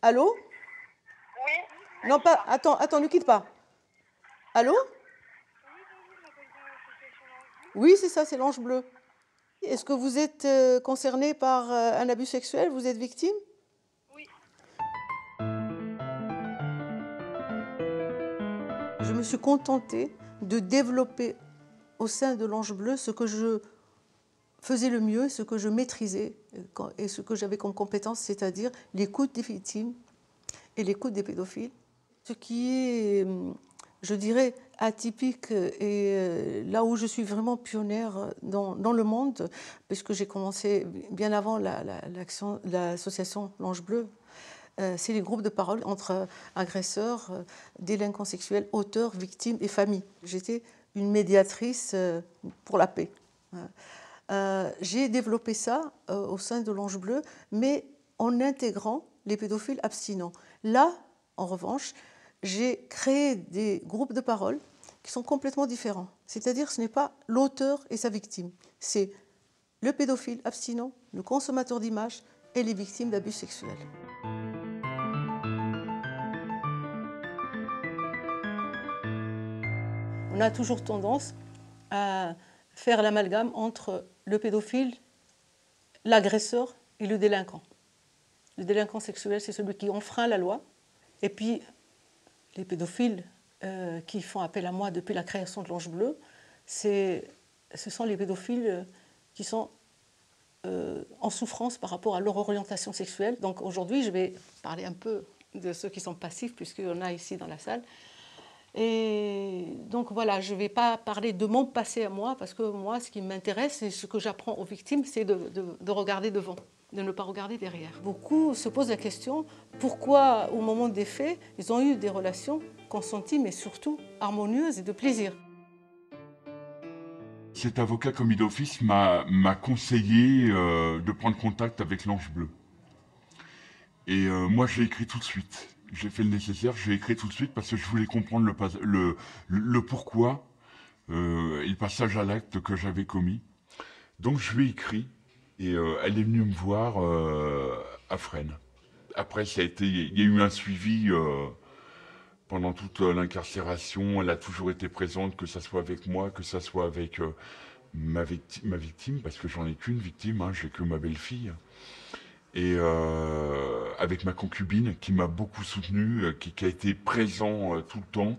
Allô? Oui, Non, pas. Attends, attends, ne quitte pas. Allô? Oui, c'est ça, c'est l'Ange Bleu. Est-ce que vous êtes concerné par un abus sexuel? Vous êtes victime? oui. Je me suis contentée de développer au sein de l'Ange Bleu ce que je faisais le mieux, ce que je maîtrisais et ce que j'avais comme compétence, c'est-à-dire l'écoute des victimes et l'écoute des pédophiles. Ce qui est, je dirais, atypique et là où je suis vraiment pionnière dans le monde, puisque j'ai commencé bien avant l'association L'Ange Bleu, c'est les groupes de parole entre agresseurs, délinquants sexuels, auteurs, victimes et familles. J'étais une médiatrice pour la paix. J'ai développé ça au sein de l'Ange Bleu, mais en intégrant les pédophiles abstinents. Là, en revanche, j'ai créé des groupes de parole qui sont complètement différents. C'est-à-dire ce n'est pas l'auteur et sa victime, c'est le pédophile abstinent, le consommateur d'images et les victimes d'abus sexuels. On a toujours tendance à faire l'amalgame entre le pédophile, l'agresseur et le délinquant. Le délinquant sexuel, c'est celui qui enfreint la loi. Et puis, les pédophiles qui font appel à moi depuis la création de l'Ange Bleu, ce sont les pédophiles qui sont en souffrance par rapport à leur orientation sexuelle. Donc aujourd'hui, je vais parler un peu de ceux qui sont passifs, puisqu'il y en a ici dans la salle. Et donc voilà, je ne vais pas parler de mon passé à moi, parce que moi, ce qui m'intéresse et ce que j'apprends aux victimes, c'est de regarder devant, de ne pas regarder derrière. Beaucoup se posent la question, pourquoi au moment des faits, ils ont eu des relations consenties, mais surtout harmonieuses et de plaisir. Cet avocat commis d'office m'a conseillé de prendre contact avec l'Ange Bleu. Et moi, j'ai écrit tout de suite. J'ai fait le nécessaire, j'ai écrit tout de suite parce que je voulais comprendre le pourquoi et le passage à l'acte que j'avais commis. Donc je lui ai écrit et elle est venue me voir à Fresnes. Après, il y a eu un suivi pendant toute l'incarcération. Elle a toujours été présente, que ça soit avec moi, que ça soit avec ma victime, parce que j'en ai qu'une victime, hein, j'ai que ma belle-fille. Et avec ma concubine qui m'a beaucoup soutenu, qui a été présent tout le temps.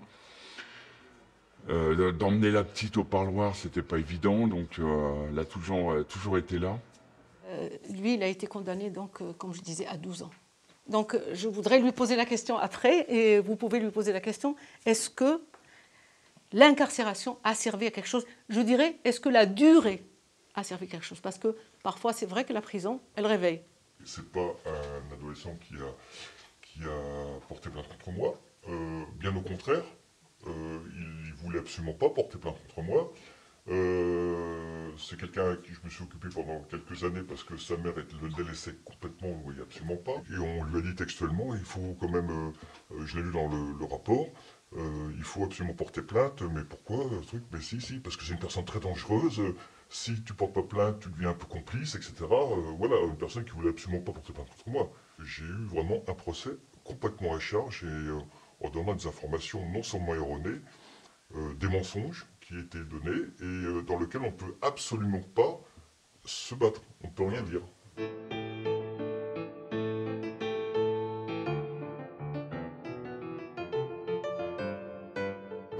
D'emmener la petite au parloir, c'était pas évident, donc elle a toujours été là. Lui, il a été condamné, donc, comme je disais, à 12 ans. Donc, je voudrais lui poser la question après, et vous pouvez lui poser la question, est-ce que l'incarcération a servi à quelque chose? Je dirais, est-ce que la durée a servi à quelque chose? Parce que parfois, c'est vrai que la prison, elle réveille. C'est pas un adolescent qui a porté plainte contre moi. Bien au contraire, il voulait absolument pas porter plainte contre moi. C'est quelqu'un avec qui je me suis occupé pendant quelques années parce que sa mère le délaissait complètement, on ne voyait absolument pas. Et on lui a dit textuellement, il faut quand même, je l'ai lu dans le rapport, il faut absolument porter plainte. Mais pourquoi truc? Mais si, parce que c'est une personne très dangereuse. Si tu portes pas plainte, tu deviens un peu complice, etc. Voilà, une personne qui voulait absolument pas porter plainte contre moi. J'ai eu vraiment un procès complètement à charge et en donnant des informations non seulement erronées, des mensonges qui étaient donnés et dans lesquels on ne peut absolument pas se battre. On ne peut rien dire.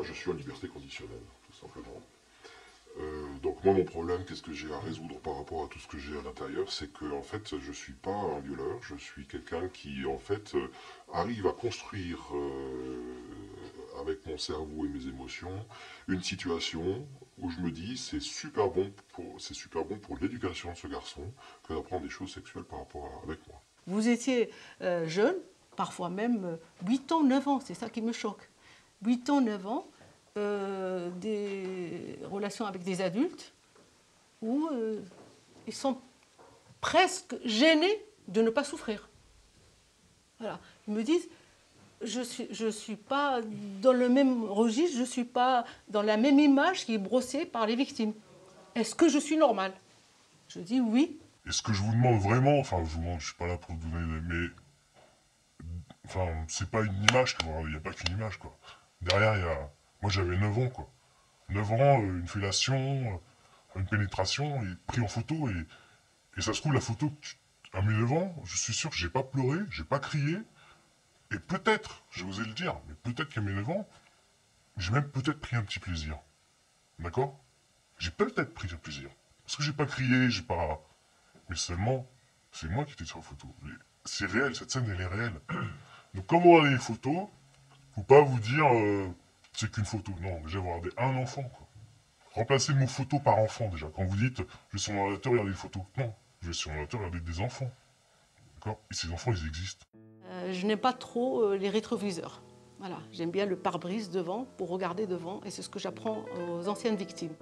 Je suis en liberté conditionnelle, tout simplement. Donc moi, mon problème, qu'est-ce que j'ai à résoudre par rapport à tout ce que j'ai à l'intérieur, c'est que en fait, je ne suis pas un violeur, je suis quelqu'un qui, en fait, arrive à construire avec mon cerveau et mes émotions une situation où je me dis c'est super bon pour l'éducation de ce garçon que d'apprendre des choses sexuelles par rapport avec moi. Vous étiez jeune, parfois même 8 ans, 9 ans, c'est ça qui me choque. 8 ans, 9 ans, des relations avec des adultes où ils sont presque gênés de ne pas souffrir. Voilà. Ils me disent, je suis pas dans le même registre, je ne suis pas dans la même image qui est brossée par les victimes. Est-ce que je suis normale? Je dis oui. Et ce que je vous demande vraiment, enfin je ne suis pas là pour vous donner, mais Enfin, c'est pas une image, quoi. Il n'y a pas qu'une image, quoi. Derrière, il y a... Moi, j'avais 9 ans, quoi. 9 ans, une fellation, une pénétration, et pris en photo, et ça se trouve, la photo, à mes 9 ans, je suis sûr que j'ai pas pleuré, j'ai pas crié, et peut-être, je vais oser le dire, mais peut-être qu'à mes 9 ans, j'ai même peut-être pris un petit plaisir. D'accord? J'ai peut-être pris un plaisir. Parce que j'ai pas crié, j'ai pas... Mais seulement, c'est moi qui étais sur la photo. C'est réel, cette scène, elle est réelle. Donc quand vous regardez les photos, faut pas vous dire c'est qu'une photo. Non, déjà vous regardez un enfant, quoi. Remplacez le mot photo par enfant déjà. Quand vous dites je vais sur mon ordinateur regarder des photos. Non, je vais sur mon ordinateur regarder des enfants. D'accord? Et ces enfants, ils existent. Je n'aime pas trop les rétroviseurs. Voilà, j'aime bien le pare-brise devant pour regarder devant et c'est ce que j'apprends aux anciennes victimes.